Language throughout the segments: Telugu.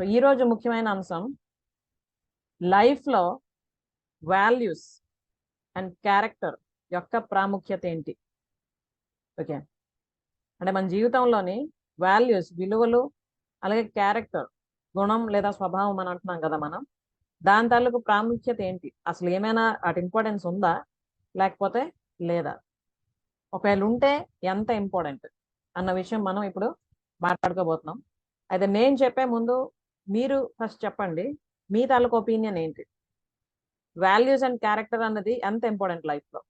సో ఈరోజు ముఖ్యమైన అంశం లైఫ్లో వాల్యూస్ అండ్ క్యారెక్టర్ యొక్క ప్రాముఖ్యత ఏంటి. ఓకే, అంటే మన జీవితంలోని వాల్యూస్ విలువలు, అలాగే క్యారెక్టర్ గుణం లేదా స్వభావం అని అంటున్నాం కదా మనం. దాని తాలూకు ప్రాముఖ్యత ఏంటి, అసలు ఏమైనా అటు ఇంపార్టెన్స్ ఉందా లేకపోతే లేదా, ఒకవేళ ఉంటే ఎంత ఇంపార్టెంట్ అన్న విషయం మనం ఇప్పుడు మాట్లాడుకోబోతున్నాం. అయితే నేను చెప్పే ముందు మీరు ఫస్ట్ చెప్పండి, మీ తాలూకు ఒపీనియన్ ఏంటి, వాల్యూస్ అండ్ క్యారెక్టర్ అన్నది ఎంత ఇంపార్టెంట్ లైఫ్లో.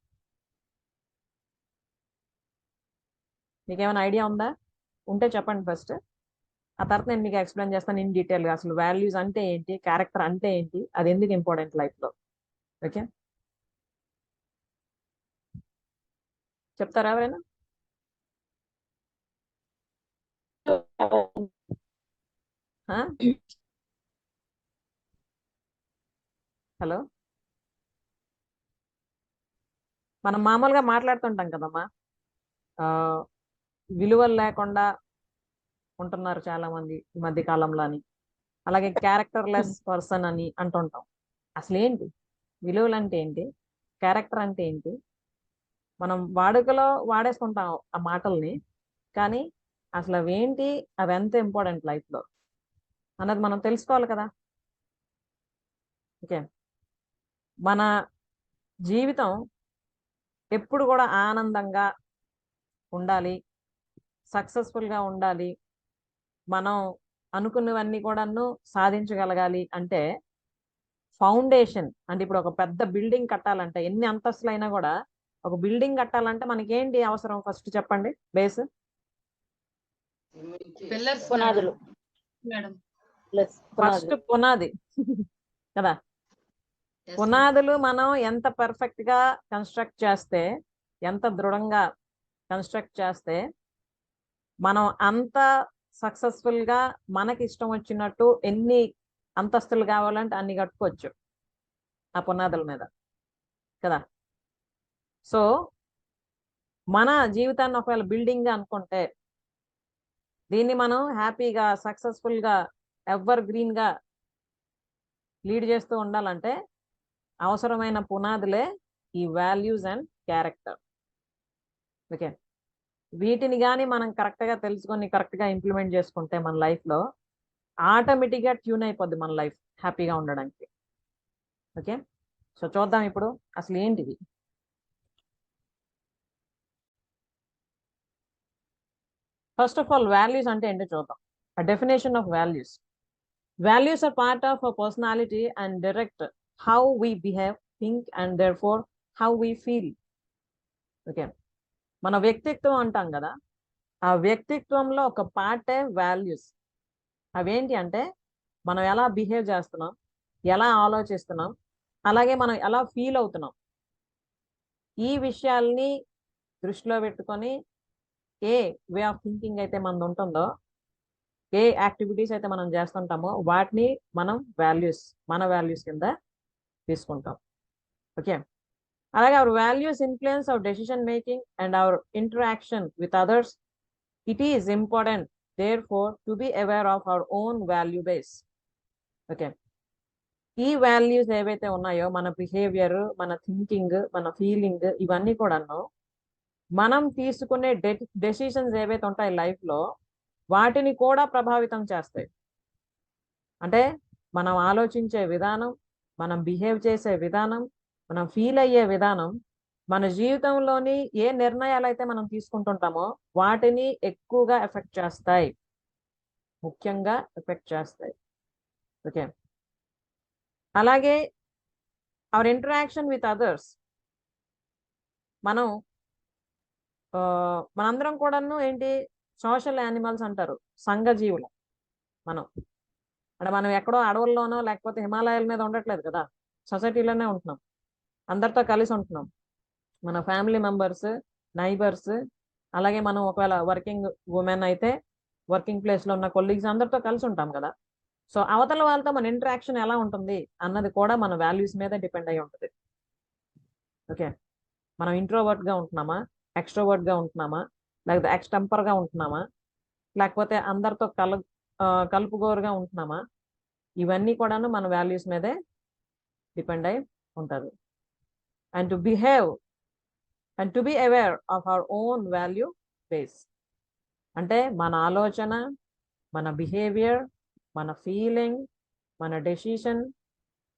మీకేమైనా ఐడియా ఉందా? ఉంటే చెప్పండి ఫస్ట్. ఆ తర్వాత నేను మీకు ఎక్స్ప్లెయిన్ చేస్తాను ఇన్ డీటెయిల్గా అసలు వాల్యూస్ అంటే ఏంటి, క్యారెక్టర్ అంటే ఏంటి, అది ఎందుకు ఇంపార్టెంట్ లైఫ్లో. ఓకే, చెప్తారా ఎవరైనా? హలో, మనం మామూలుగా మాట్లాడుతుంటాం కదమ్మా, విలువలు లేకుండా ఉంటున్నారు చాలా మంది ఈ మధ్య కాలంలో అని, అలాగే క్యారెక్టర్లెస్ పర్సన్ అని అంటుంటాం. అసలు ఏంటి విలువలు అంటే ఏంటి, క్యారెక్టర్ అంటే ఏంటి? మనం వాడుకలో వాడేసుకుంటాం ఆ మాటల్ని, కానీ అసలు అవేంటి, అవి ఎంత ఇంపార్టెంట్ లైఫ్లో అన్నది మనం తెలుసుకోవాలి కదా. ఓకే, మన జీవితం ఎప్పుడు కూడా ఆనందంగా ఉండాలి, సక్సెస్ఫుల్గా ఉండాలి, మనం అనుకున్నవన్నీ కూడాను సాధించగలగాలి అంటే ఫౌండేషన్ అంటే ఇప్పుడు ఒక పెద్ద బిల్డింగ్ కట్టాలంటే ఎన్ని అంతస్తులైనా కూడా ఒక బిల్డింగ్ కట్టాలంటే మనకి ఏంటి అవసరం ఫస్ట్ చెప్పండి? బేస్ పునాదులు, ఫస్ట్ పునాది కదా. పునాదులు మనం ఎంత పర్ఫెక్ట్ గా కన్స్ట్రక్ట్ చేస్తే, ఎంత దృఢంగా కన్స్ట్రక్ట్ చేస్తే మనం అంత సక్సెస్ఫుల్ గా మనకి ఇష్టం వచ్చినట్టు ఎన్ని అంతస్తులు కావాలంటే అన్ని కట్టుకోవచ్చు ఆ పునాదుల మీద కదా. సో మన జీవితాన్ని ఒకవేళ బిల్డింగ్ గా అనుకుంటే దీన్ని మనం హ్యాపీగా సక్సెస్ఫుల్ గా ఎవర్ గ్రీన్ గా లీడ్ చేస్తూ ఉండాలంటే అవసరమైన పునాదులే ఈ వాల్యూస్ అండ్ క్యారెక్టర్. ఓకే, వీటిని కానీ మనం కరెక్ట్గా తెలుసుకొని కరెక్ట్గా ఇంప్లిమెంట్ చేసుకుంటే మన లైఫ్లో ఆటోమేటిక్గా ట్యూన్ అయిపోద్ది మన లైఫ్ హ్యాపీగా ఉండడానికి. ఓకే, సో చూద్దాం ఇప్పుడు అసలు ఏంటిది. ఫస్ట్ ఆఫ్ ఆల్ వాల్యూస్ అంటే ఏంటో చూద్దాం. A definition of values. Values are part of our personality and direct how we behave, think and therefore how we feel. Okay, మన వ్యక్తిత్వం అంటాం కదా, ఆ వ్యక్తిత్వంలో ఒక పార్టే వాల్యూస్. అవేంటి అంటే మనం ఎలా బిహేవ్ చేస్తున్నాం, ఎలా ఆలోచిస్తున్నాం, అలాగే మనం ఎలా ఫీల్ అవుతున్నాం, ఈ విషయాల్ని దృష్టిలో పెట్టుకొని ఏ వే ఆఫ్ థింకింగ్ అయితే మనది ఉంటుందో, ఏ యాక్టివిటీస్ అయితే మనం చేస్తుంటామో వాటిని మనం వాల్యూస్, మన వాల్యూస్ కింద తీసుకుంటాం. ఓకే, అలాగే our values influence hour decision making and hour interaction with others. It is important therefore to be aware of our own value base. Okay, ఈ వాల్యూస్ ఏవైతే ఉన్నాయో మన బిహేవియర్, మన థింకింగ్, మన ఫీలింగ్, ఇవన్నీ కూడాను మనం తీసుకునే డెసిషన్స్ ఏవైతే ఉంటాయి లైఫ్లో వాటిని కూడా ప్రభావితం చేస్తాయి. అంటే మనం ఆలోచించే విధానం, మనం బిహేవ్ చేసే విధానం, మనం ఫీల్ అయ్యే విధానం మన జీవితంలోని ఏ నిర్ణయాలు అయితే మనం తీసుకుంటుంటామో వాటిని ఎక్కువగా ఎఫెక్ట్ చేస్తాయి, ముఖ్యంగా ఎఫెక్ట్ చేస్తాయి. ఓకే, అలాగే అవర్ ఇంటరాక్షన్ విత్ అదర్స్. మనందరం కూడాను ఏంటి, సోషల్ యానిమల్స్ అంటారు, సంఘజీవులు. మనం అంటే మనం ఎక్కడో అడవుల్లోనో లేకపోతే హిమాలయాల మీద ఉండట్లేదు కదా, సొసైటీలోనే ఉంటున్నాం, అందరితో కలిసి ఉంటున్నాం. మన ఫ్యామిలీ మెంబర్స్, నైబర్స్, అలాగే మనం ఒకవేళ వర్కింగ్ ఉమెన్ అయితే వర్కింగ్ ప్లేస్లో ఉన్న కొలీగ్స్ అందరితో కలిసి ఉంటాం కదా. సో అవతల వాళ్ళతో మన ఇంటరాక్షన్ ఎలా ఉంటుంది అన్నది కూడా మన వాల్యూస్ మీద డిపెండ్ అయి ఉంటుంది. ఓకే, మనం ఇంట్రోవర్ట్గా ఉంటున్నామా, ఎక్స్ట్రోవర్ట్గా ఉంటున్నామా, లేకపోతే ఎక్స్టెంపర్గా ఉంటున్నామా, లేకపోతే అందరితో కలుపుగోరుగా ఉంటున్నామా, ఇవన్నీ కూడాను మన వాల్యూస్ మీదే డిపెండ్ అయి ఉంటుంది. And to behave and to be aware of our own value base అంటే మన ఆలోచన, మన బిహేవియర్, మన ఫీలింగ్, మన డెసిషన్,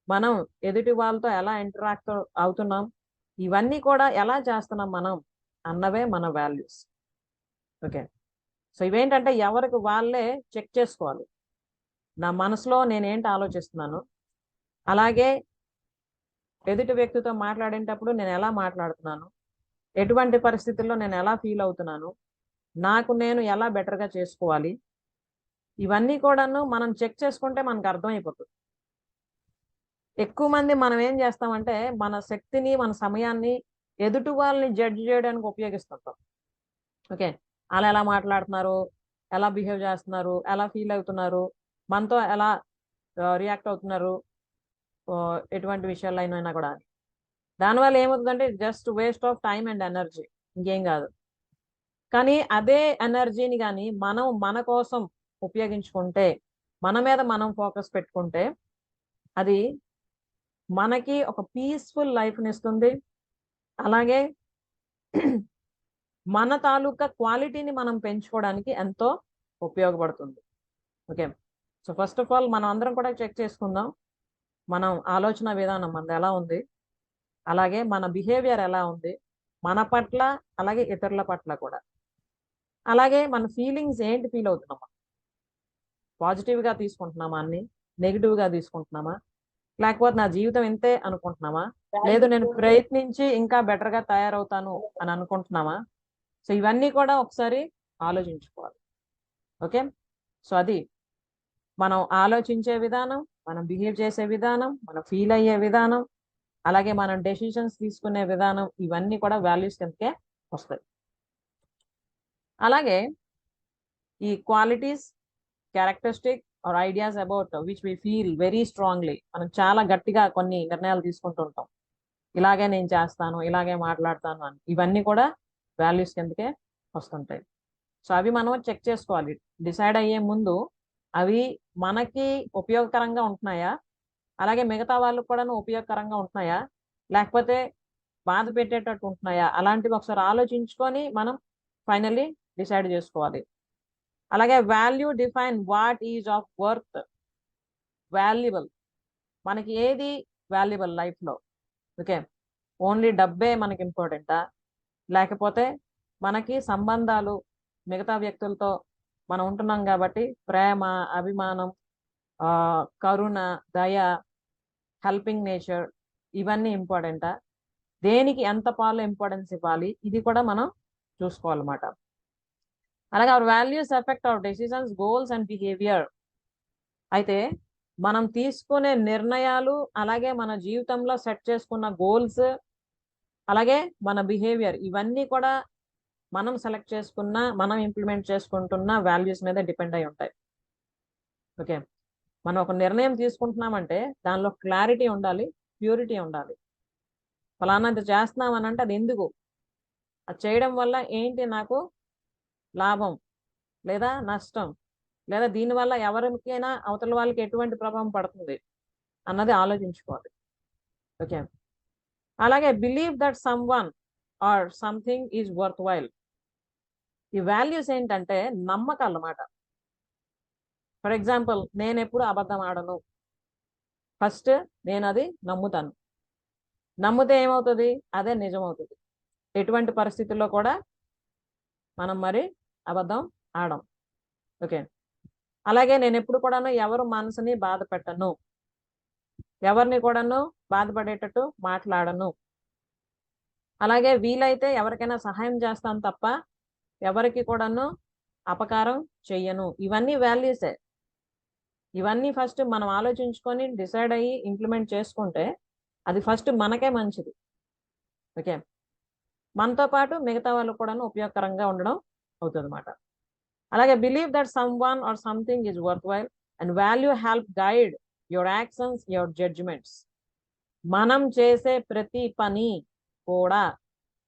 మనం ఎదుటి వాళ్ళతో ఎలా ఇంటరాక్ట్ అవుతున్నాం, ఇవన్నీ కూడా ఎలా చేస్తున్నాం మనం అన్నవే మన వాల్యూస్. ఓకే, సో ఇవేంటంటే ఎవరికి వాళ్ళే చెక్ చేసుకోవాలి. నా మనసులో నేనేంటి ఆలోచిస్తున్నాను, అలాగే ఎదుటి వ్యక్తితో మాట్లాడేటప్పుడు నేను ఎలా మాట్లాడుతున్నాను, ఎటువంటి పరిస్థితుల్లో నేను ఎలా ఫీల్ అవుతున్నాను, నాకు నేను ఎలా బెటర్గా చేసుకోవాలి, ఇవన్నీ కూడాను మనం చెక్ చేసుకుంటే మనకు అర్థమైపోతుంది. ఎక్కువ మంది మనం ఏం చేస్తామంటే మన శక్తిని, మన సమయాన్ని ఎదుటి వాళ్ళని జడ్జ్ చేయడానికి ఉపయోగిస్తుంటాం. ఓకే, అలా ఎలా మాట్లాడుతున్నారు, ఎలా బిహేవ్ చేస్తున్నారు, ఎలా ఫీల్ అవుతున్నారు, మనతో ఎలా రియాక్ట్ అవుతున్నారు, ఎటువంటి విషయాల్లో అయినా కూడా. దానివల్ల ఏమవుతుందంటే just waste of time and energy, ఇంకేం కాదు. కానీ అదే ఎనర్జీని కానీ మనం మన కోసం ఉపయోగించుకుంటే, మన మీద మనం ఫోకస్ పెట్టుకుంటే, అది మనకి ఒక పీస్ఫుల్ లైఫ్ని ఇస్తుంది. అలాగే మన తాలూకా క్వాలిటీని మనం పెంచుకోవడానికి ఎంతో ఉపయోగపడుతుంది. Okay, so first of all మనం అందరం కూడా చెక్ చేసుకుందాం, మనం ఆలోచన విధానం మనది ఎలా ఉంది, అలాగే మన బిహేవియర్ ఎలా ఉంది మన పట్ల, అలాగే ఇతరుల పట్ల కూడా. అలాగే మన ఫీలింగ్స్ ఏంటి ఫీల్ అవుతున్నామా, పాజిటివ్గా తీసుకుంటున్నామా, అన్ని నెగిటివ్గా తీసుకుంటున్నామా, లేకపోతే నా జీవితం ఇంతే అనుకుంటున్నామా, లేదు నేను ప్రయత్నించి ఇంకా బెటర్గా తయారవుతాను అని అనుకుంటున్నామా. సో ఇవన్నీ కూడా ఒకసారి ఆలోచించుకోవాలి. ఓకే, సో అది మనం ఆలోచించే విధానం, మనం బిహేవ్ చేసే విధానం, మనం ఫీల్ అయ్యే విధానం, అలాగే మనం డెసిషన్స్ తీసుకునే విధానం, ఇవన్నీ కూడా వాల్యూస్ కిందకే వస్తాయి. అలాగే ఈ qualities, characteristic or ideas about which we feel very strongly, మనం చాలా గట్టిగా కొన్ని నిర్ణయాలు తీసుకుంటూ ఉంటాం, ఇలాగే నేను చేస్తాను, ఇలాగే మాట్లాడతాను అని, ఇవన్నీ కూడా వాల్యూస్ కిందకే వస్తుంటాయి. సో అవి మనం చెక్ చేసుకోవాలి. డిసైడ్ అయ్యే ముందు అవి మనకి ఉపయోగకరంగా ఉంటున్నాయా, అలాగే మిగతా వాళ్ళకు కూడా ఉపయోగకరంగా ఉంటున్నాయా, లేకపోతే బాధ పెట్టేటట్టు ఉంటున్నాయా, అలాంటివి ఒకసారి ఆలోచించుకొని మనం ఫైనల్లీ డిసైడ్ చేసుకోవాలి. అలాగే value define what is of worth valuable, మనకి ఏది వాల్యుబుల్ లైఫ్లో. ఓకే, ఓన్లీ డబ్బే మనకి ఇంపార్టెంటా, లేకపోతే మనకి సంబంధాలు, మిగతా వ్యక్తులతో మనం ఉంటున్నాం కాబట్టి ప్రేమ, అభిమానం, కరుణ, దయ, హెల్పింగ్ నేచర్, ఇవన్నీ ఇంపార్టెంటా, దేనికి ఎంత పాలు ఇంపార్టెన్స్ ఇవ్వాలి, ఇది కూడా మనం చూసుకోవాలన్నమాట. అలాగే our values effect hour decisions, goals and behaviour. అయితే మనం తీసుకునే నిర్ణయాలు, అలాగే మన జీవితంలో సెట్ చేసుకున్న గోల్స్, అలాగే మన బిహేవియర్, ఇవన్నీ కూడా మనం సెలెక్ట్ చేసుకున్న, మనం ఇంప్లిమెంట్ చేసుకుంటున్న వాల్యూస్ మీద డిపెండ్ అయి ఉంటాయి. ఓకే, మనం ఒక నిర్ణయం తీసుకుంటున్నామంటే దానిలో క్లారిటీ ఉండాలి, ప్యూరిటీ ఉండాలి. ఫలానాది చేస్తున్నామని అంటే అది ఎందుకు, అది చేయడం వల్ల ఏంటి నాకు లాభం లేదా నష్టం, లేదా దీనివల్ల ఎవరికైనా అవతల వాళ్ళకి ఎటువంటి ప్రభావం పడుతుంది అన్నది ఆలోచించుకోవాలి. ఓకే, అలాగే believe that someone or something is worth while. ఈ వాల్యూస్ ఏంటంటే నమ్మకాలు అన్నమాట. ఫర్ ఎగ్జాంపుల్, నేను ఎప్పుడు అబద్ధం ఆడను, ఫస్ట్ నేను అది నమ్ముతాను. నమ్మితే ఏమవుతుంది, అదే నిజం అవుతుంది. ఎటువంటి పరిస్థితుల్లో కూడా మనం మరి అబద్ధం ఆడం. ఓకే, అలాగే నేను ఎప్పుడు కూడాను ఎవరు మనసుని బాధ పెట్టను, ఎవరిని కూడాను బాధపడేటట్టు మాట్లాడను, అలాగే వీలైతే ఎవరికైనా సహాయం చేస్తాను తప్ప ఎవరికి కూడాను అపకారం చెయ్యను. ఇవన్నీ వాల్యూసే. ఇవన్నీ ఫస్ట్ మనం ఆలోచించుకొని డిసైడ్ అయ్యి ఇంప్లిమెంట్ చేసుకుంటే అది ఫస్ట్ మనకే మంచిది. ఓకే, మనతో పాటు మిగతా వాళ్ళు కూడా ఉపయోగకరంగా ఉండడం అవుతుంది అన్నమాట. అలాగే believe that someone or something is worthwhile and value help guide your actions, your judgements. మనం చేసే ప్రతి పని కూడా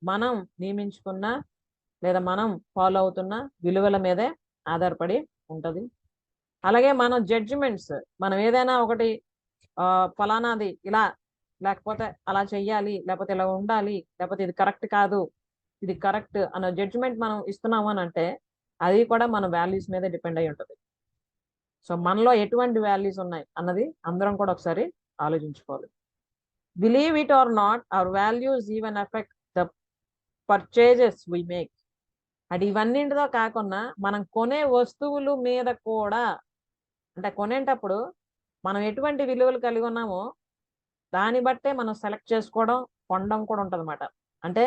మనం నియమించుకున్న లేదా మనం ఫాలో అవుతున్న విలువల మీదే ఆధారపడి ఉంటుంది. అలాగే మనం జడ్జిమెంట్స్, మనం ఏదైనా ఒకటి ఫలానాది ఇలా, లేకపోతే అలా చెయ్యాలి, లేకపోతే ఇలా ఉండాలి, లేకపోతే ఇది కరెక్ట్ కాదు, ఇది కరెక్ట్ అన్న జడ్జిమెంట్ మనం ఇస్తున్నాము అని అంటే అది కూడా మన వాల్యూస్ మీద డిపెండ్ అయి ఉంటుంది. సో మనలో ఎటువంటి వాల్యూస్ ఉన్నాయి అన్నది అందరం కూడా ఒకసారి ఆలోచించుకోవాలి. Believe it or not, our values even effect the purchases we make. అది ఇవన్నింటితో కాకుండా మనం కొనే వస్తువుల మీద కూడా, అంటే కొనేటప్పుడు మనం ఎటువంటి విలువలు కలిగి ఉన్నామో దాన్ని బట్టే మనం సెలెక్ట్ చేసుకోవడం, కొనడం కూడా ఉంటదన్నమాట. అంటే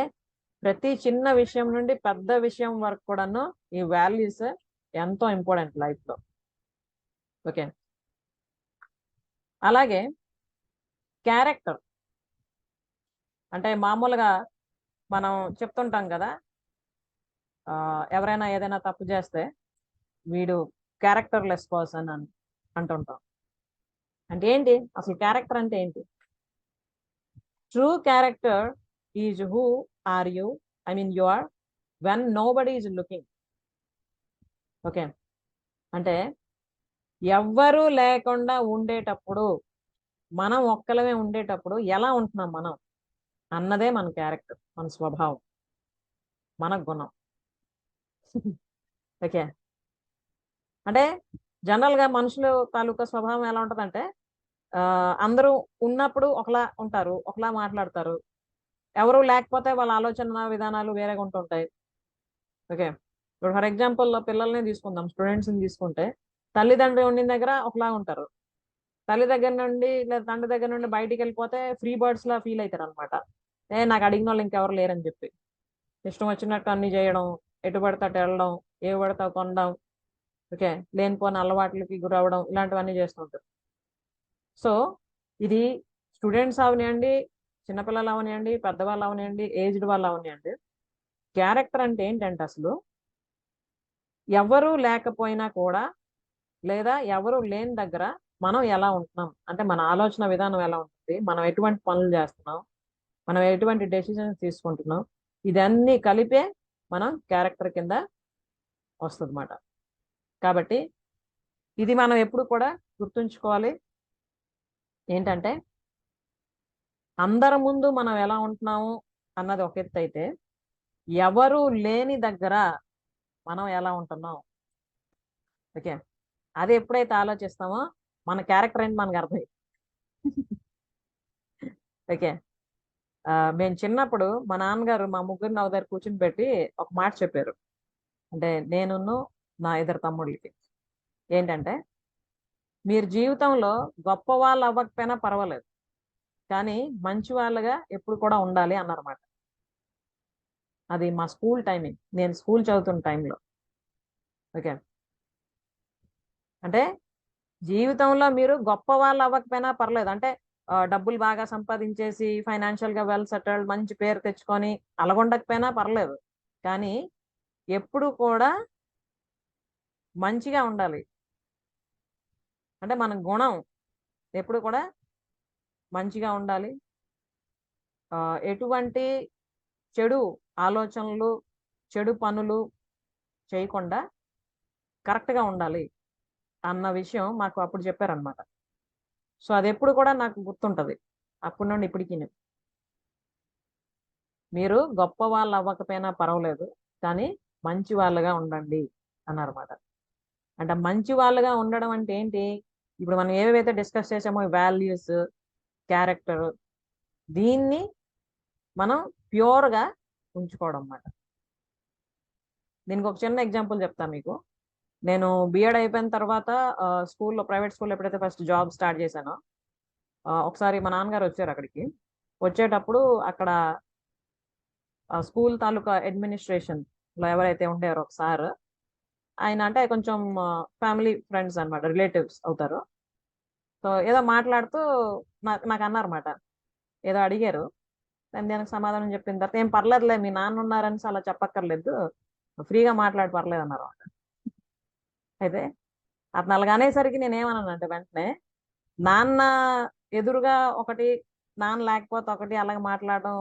ప్రతి చిన్న విషయం నుండి పెద్ద విషయం వరకు కూడాను ఈ వాల్యూస్ ఎంతో ఇంపార్టెంట్ లైఫ్ లో. ఓకే, అలాగే క్యారెక్టర్ అంటే మామూలుగా మనం చెప్తుంటాం కదా, ఎవరైనా ఏదైనా తప్పు చేస్తే వీడు క్యారెక్టర్ లెస్ పర్సన్ అని అంటుంటాం. అంటే ఏంటి అసలు క్యారెక్టర్ అంటే ఏంటి? True character is who are you, I mean you are when nobody is looking. Okay, అంటే ఎవ్వరూ లేకుండా ఉండేటప్పుడు, మనం ఒక్కలమే ఉండేటప్పుడు ఎలా ఉంటున్నాం మనం అన్నదే మన క్యారెక్టర్, మన స్వభావం, మన గుణం. ఓకే, అంటే జనరల్ గా మనుషులు తాలూకా స్వభావం ఎలా ఉంటదంటే అందరూ ఉన్నప్పుడు ఒకలా ఉంటారు, ఒకలా మాట్లాడతారు. ఎవరు లేకపోతే వాళ్ళ ఆలోచన విధానాలు వేరేగా ఉంటుంటాయి. ఓకే, ఇప్పుడు ఫర్ ఎగ్జాంపుల్ పిల్లల్ని తీసుకుందాం, స్టూడెంట్స్ ని తీసుకుంటే తల్లిదండ్రి ఉండిన దగ్గర ఒకలా ఉంటారు, తల్లి దగ్గర నుండి లేదా తండ్రి దగ్గర నుండి బయటికి వెళ్ళిపోతే ఫ్రీ బర్డ్స్ లా ఫీల్ అవుతారు అనమాట. నాకు అడిగిన వాళ్ళు ఇంకెవరు లేరని చెప్పి ఇష్టం వచ్చినట్టు అన్ని చేయడం, ఎటు పడితే అటు వెళ్ళడం, ఏ పడితే కొనడం, ఓకే, లేనిపోని అలవాట్లకి గురవడం, ఇలాంటివన్నీ చేస్తుంటారు. సో ఇది స్టూడెంట్స్ అవనివ్వండి, చిన్నపిల్లలు అవనివ్వండి, పెద్దవాళ్ళు అవనివ్వండి, ఏజ్డ్ వాళ్ళు అవనివ్వండి, క్యారెక్టర్ అంటే ఏంటంటే అసలు ఎవరు లేకపోయినా కూడా, లేదా ఎవరు లేని దగ్గర మనం ఎలా ఉంటున్నాం, అంటే మన ఆలోచన విధానం ఎలా ఉంటుంది, మనం ఎటువంటి పనులు చేస్తున్నాం, మనం ఎటువంటి డెసిషన్స్ తీసుకుంటున్నాం, ఇదన్నీ కలిపే మనం క్యారెక్టర్ కింద వస్తుంది అన్నమాట. కాబట్టి ఇది మనం ఎప్పుడు కూడా గుర్తుంచుకోవాలి. ఏంటంటే అందరి ముందు మనం ఎలా ఉంటున్నాము అన్నది ఒక ఎత్తు అయితే, ఎవరు లేని దగ్గర మనం ఎలా ఉంటున్నాం, ఓకే, అది ఎప్పుడైతే ఆలోచిస్తామో మన క్యారెక్టర్ ఏంటి మనకు అర్థం. ఓకే, మేము చిన్నప్పుడు మా నాన్నగారు మా ముగ్గురిని ఒక దగ్గర కూర్చుని పెట్టి ఒక మాట చెప్పారు. అంటే నేనును నా ఇద్దరు తమ్ముళ్ళకి ఏంటంటే, మీరు జీవితంలో గొప్ప వాళ్ళు అవ్వకపోయినా పర్వాలేదు, కానీ మంచి వాళ్ళగా ఎప్పుడు కూడా ఉండాలి అన్నారన్నమాట. అది మా స్కూల్ టైమింగ్, నేను స్కూల్ చదువుతున్న టైంలో. ఓకే, అంటే జీవితంలో మీరు గొప్ప వాళ్ళు అవ్వకపోయినా పర్లేదు, అంటే డబ్బులు బాగా సంపాదించేసి ఫైనాన్షియల్ గా వెల్ సెటిల్డ్ మంచి పేరు తెచ్చుకొని అలగొండకపోయినా పర్లేదు, కానీ ఎప్పుడు కూడా మంచిగా ఉండాలి. అంటే మన గుణం ఎప్పుడు కూడా మంచిగా ఉండాలి. ఎటువంటి చెడు ఆలోచనలు, చెడు పనులు చేయకుండా కరెక్ట్గా ఉండాలి అన్న విషయం మాకు అప్పుడు చెప్పారనమాట. సో అది ఎప్పుడు కూడా నాకు గుర్తుంటది అప్పటి నుండి ఇప్పటికీ. మీరు గొప్ప వాళ్ళు అవ్వకపోయినా పర్వాలేదు, కానీ మంచి వాళ్ళగా ఉండండి అన్నారన్నమాట. అంటే మంచి వాళ్ళగా ఉండడం అంటే ఏంటి, ఇప్పుడు మనం ఏవైతే డిస్కస్ చేసామో వాల్యూస్, క్యారెక్టర్, దీన్ని మనం ప్యూర్గా ఉంచుకోవడం అన్నమాట. దీనికి ఒక చిన్న ఎగ్జాంపుల్ చెప్తాను మీకు. నేను బిఎడ్ అయిపోయిన తర్వాత స్కూల్లో, ప్రైవేట్ స్కూల్లో ఎప్పుడైతే ఫస్ట్ జాబ్ స్టార్ట్ చేశానో ఒకసారి మా నాన్నగారు వచ్చారు అక్కడికి. వచ్చేటప్పుడు అక్కడ స్కూల్ తాలూకా అడ్మినిస్ట్రేషన్ లో ఎవరైతే ఉండేవారో ఒకసారి, ఆయన అంటే కొంచెం ఫ్యామిలీ ఫ్రెండ్స్ అనమాట, రిలేటివ్స్ అవుతారు. సో ఏదో మాట్లాడుతూ నాకు అన్నారన్నమాట, ఏదో అడిగారు. నేను దానికి సమాధానం చెప్పిన తర్వాత ఏం పర్లేదులే మీ నాన్న ఉన్నారని అలా చెప్పక్కర్లేదు, ఫ్రీగా మాట్లాడి పర్లేదు అన్నారు. అయితే అతను అలాగ అనేసరికి నేను ఏమన్నానంటే వెంటనే, నాన్న ఎదురుగా ఒకటి, నాన్న లేకపోతే ఒకటి, అలాగే మాట్లాడడం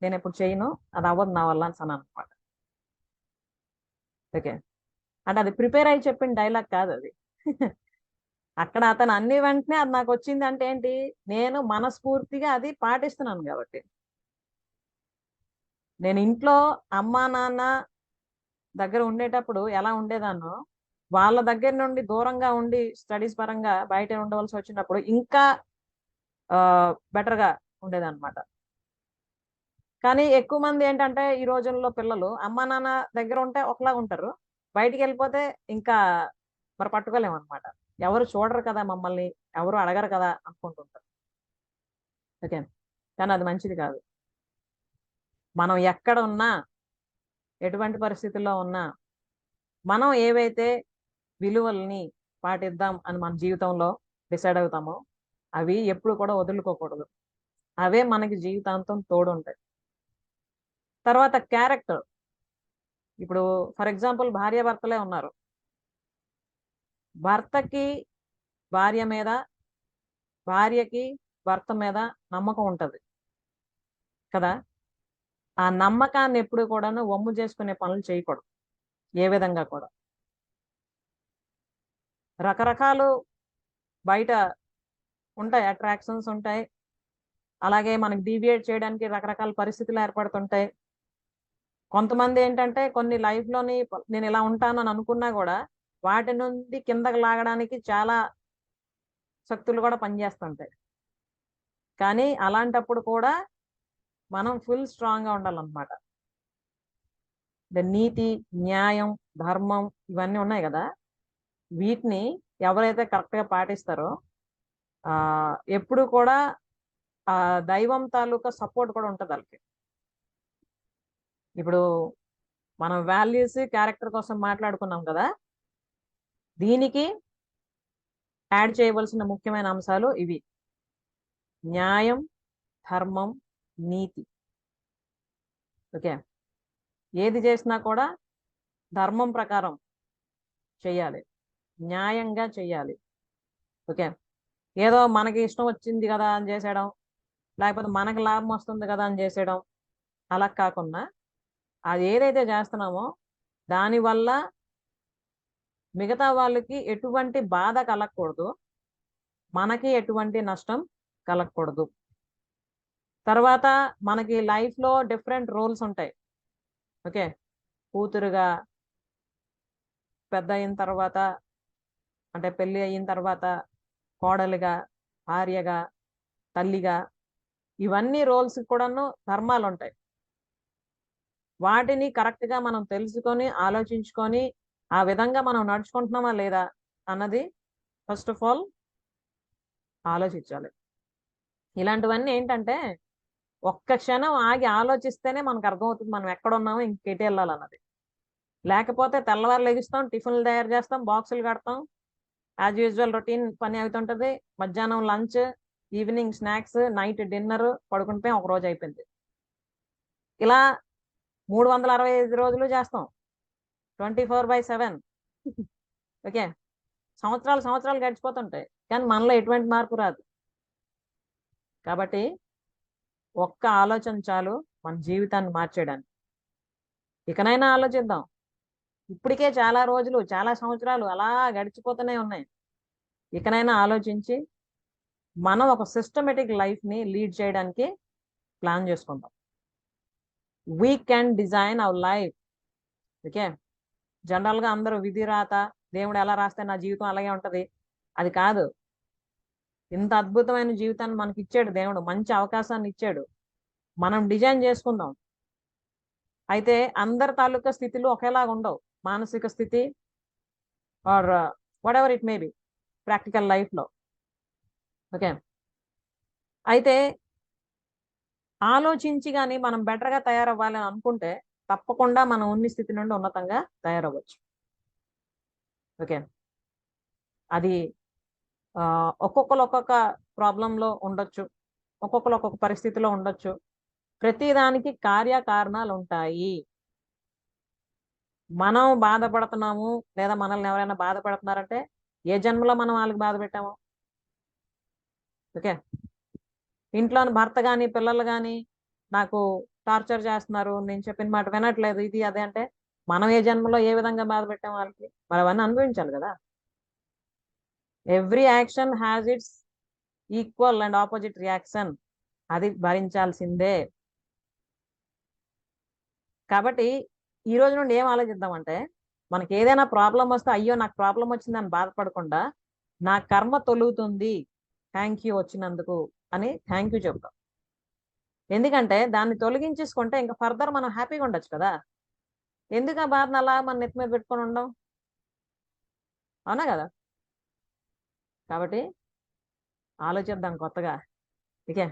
నేను ఎప్పుడు చేయను, అది అవ్వదు నా వల్ల అని అన్నాను అనమాట. ఓకే, అంటే అది ప్రిపేర్ అయ్యి చెప్పిన డైలాగ్ కాదు అది. అక్కడ అతను అన్ని వెంటనే అది నాకు వచ్చింది అంటే ఏంటి, నేను మనస్ఫూర్తిగా అది పాటిస్తున్నాను కాబట్టి. నేను ఇంట్లో అమ్మా నాన్న దగ్గర ఉండేటప్పుడు ఎలా ఉండేదాన్నో, వాళ్ళ దగ్గర నుండి దూరంగా ఉండి స్టడీస్ పరంగా బయట ఉండవలసి వచ్చినప్పుడు ఇంకా బెటర్గా ఉండేదన్నమాట. కానీ ఎక్కువ మంది ఏంటంటే ఈ రోజుల్లో పిల్లలు అమ్మా నాన్న దగ్గర ఉంటే ఒకలాగా ఉంటారు, బయటికి వెళ్ళిపోతే ఇంకా మరి పట్టుకోలేమన్నమాట. ఎవరు చూడరు కదా మమ్మల్ని, ఎవరు అడగరు కదా అనుకుంటుంటారు. ఓకే, కానీ అది మంచిది కాదు. మనం ఎక్కడ ఉన్నా, ఎటువంటి పరిస్థితుల్లో ఉన్నా, మనం ఏవైతే విలువల్ని పాటిద్దాం అని మన జీవితంలో డిసైడ్ అవుతామో అవి ఎప్పుడు కూడా వదులుకోకూడదు. అవే మనకి జీవితాంతం తోడుంటాయి. తర్వాత క్యారెక్టర్. ఇప్పుడు ఫర్ ఎగ్జాంపుల్ భార్యాభర్తలే ఉన్నారు. భర్తకి భార్య మీద, భార్యకి భర్త మీద నమ్మకం ఉంటది కదా. ఆ నమ్మకాన్ని ఎప్పుడు కూడాను వమ్ము చేసుకునే పనులు చేయకూడదు ఏ విధంగా కూడా. రకరకాలు బయట ఉంటాయి, అట్రాక్షన్స్ ఉంటాయి. అలాగే మనకి డీవియేట్ చేయడానికి రకరకాల పరిస్థితులు ఏర్పడుతుంటాయి. కొంతమంది ఏంటంటే కొన్ని లైఫ్‌లోని నేను ఇలా ఉంటానని అనుకున్నా గూడా, వాటి నుండి కిందకి లాగడానికి చాలా శక్తులు గూడా పనిచేస్తుంటాయి. కానీ అలాంటప్పుడు కూడా మనం ఫుల్ స్ట్రాంగ్‌గా ఉండాలన్నమాట. నీతి, న్యాయం, ధర్మం ఇవన్నీ ఉన్నాయి గదా. వీటిని ఎవరైతే కరెక్ట్‌గా పాటిస్తారో ఎప్పుడు కూడా దైవం తాలూకా సపోర్ట్ కూడా ఉంటది ఆళ్ళకి. ఇప్పుడు మనం వాల్యూస్, క్యారెక్టర్ కోసం మాట్లాడుకున్నాం కదా. దీనికి యాడ్ చేయవలసిన ముఖ్యమైన అంశాలు ఇవి: న్యాయం, ధర్మం, నీతి. ఓకే, ఏది చేసినా కూడా ధర్మం ప్రకారం చెయ్యాలి, న్యాయంగా చెయ్యాలి. ఓకే, ఏదో మనకి ఇష్టం వచ్చింది కదా అని చేసేయడం, లేకపోతే మనకి లాభం వస్తుంది కదా అని చేసేయడం అలా కాకుండా, అది ఏదైతే చేస్తున్నామో దానివల్ల మిగతా వాళ్ళకి ఎటువంటి బాధ కలగకూడదు, మనకి ఎటువంటి నష్టం కలగకూడదు. తర్వాత మనకి లైఫ్‌లో డిఫరెంట్ రోల్స్ ఉంటాయి. ఓకే, కూతురుగా, పెద్ద అయిన తర్వాత అంటే పెళ్లి అయిన తర్వాత కోడలిగా, భార్యగా, తల్లిగా, ఇవన్నీ రోల్స్ కూడాను ధర్మాలుంటాయి. వాటిని కరెక్ట్‌గా మనం తెలుసుకొని, ఆలోచించుకొని, ఆ విధంగా మనం నడుచుకుంటున్నామా లేదా అన్నది ఫస్ట్ ఆఫ్ ఆల్ ఆలోచించాలి. ఇలాంటివన్నీ ఏంటంటే ఒక్క క్షణం ఆగి ఆలోచిస్తేనే మనకు అర్థమవుతుంది మనం ఎక్కడున్నామో, ఇంకెటు వెళ్ళాలన్నది. లేకపోతే తెల్లవారు లెగుస్తాం, టిఫిన్‌లు తయారు చేస్తాం, బాక్సులు కడతాం. యాజ్ యూజువల్ రొటీన్ పని అవుతుంటది. మధ్యాహ్నం lunch, evening snacks, night dinner, పడుకుంటే ఒక రోజు అయిపోయింది. ఇలా 365 రోజులు చేస్తాం. 24/7. ఓకే, సంవత్సరాలు సంవత్సరాలు గడిచిపోతుంటాయి. కానీ మనలో ఎటువంటి మార్పు రాదు. కాబట్టి ఒక్క ఆలోచన చాలు మన జీవితాన్ని మార్చేయడానికి. ఇకనైనా ఆలోచిద్దాం. ఇప్పటికే చాలా రోజులు, చాలా సంవత్సరాలు అలా గడిచిపోతూనే ఉన్నాయి. ఇకనైనా ఆలోచించి మనం ఒక సిస్టమేటిక్ లైఫ్‌ని లీడ్ చేయడానికి ప్లాన్ చేసుకుందాం. We can design our life. Okay, జనరల్‌గా అందరూ విధి రాత, దేవుడు ఎలా రాస్తే నా జీవితం అలాగే ఉంటది. అది కాదు. ఇంత అద్భుతమైన జీవితాన్ని మనకిచ్చాడు దేవుడు. మంచి అవకాశాన్ని ఇచ్చాడు. మనం డిజైన్ చేసుకుందాం. అయితే అందరి తాలూకా స్థితులు ఒకేలాగా ఉండవు. మానసిక స్థితి or whatever it may be practical లైఫ్‌లో. ఓకే, అయితే ఆలోచించి గాని మనం బెటర్‌గా తయారవ్వాలి అని అనుకుంటే తప్పకుండా మనం ఉన్న స్థితి నుండి ఉన్నతంగా తయారవ్వచ్చు. ఓకే, అది ఒక్కొక్కళ్ళు ఒక్కొక్క ప్రాబ్లమ్‌లో ఉండొచ్చు. ఒక్కొక్కళ్ళు ఒక్కొక్క పరిస్థితిలో ఉండొచ్చు. ప్రతి దానికి కార్యకారణాలుంటాయి. మనం బాధపడుతున్నాము లేదా మనల్ని ఎవరైనా బాధ పెడుతున్నారంటే ఏ జన్మలో మనం వాళ్ళకి బాధ పెట్టాము. ఓకే, ఇంట్లోని భర్త గాని, పిల్లలు గాని నాకు టార్చర్ చేస్తున్నారు, నేను చెప్పిన మాట వినట్లేదు, ఇది అదే అంటే మనం ఏ జన్మలో ఏ విధంగా బాధ పెట్టాం వాళ్ళకి? మరి అవన్నీ అనుభవించాలి కదా. Every action has its equal and opposite reaction, అది భరించాల్సిందే. కాబట్టి ఈ రోజు నుండి ఏం ఆలోచిద్దామంటే, మనకి ఏదైనా ప్రాబ్లం వస్తే అయ్యో నాకు ప్రాబ్లం వచ్చిందని బాధపడకుండా, నా కర్మ తొలుగుతుంది, థ్యాంక్ యూ వచ్చినందుకు అని థ్యాంక్ యూ చెప్తాం. ఎందుకంటే దాన్ని తొలగించేసుకుంటే ఇంకా ఫర్దర్ మనం హ్యాపీగా ఉండొచ్చు కదా. ఎందుకు ఆ బాధను అలా మన నెత్తి మీద పెట్టుకొని ఉండం, అవునా కదా. కాబట్టి ఆలోచిద్దాం కొత్తగా. ఓకే.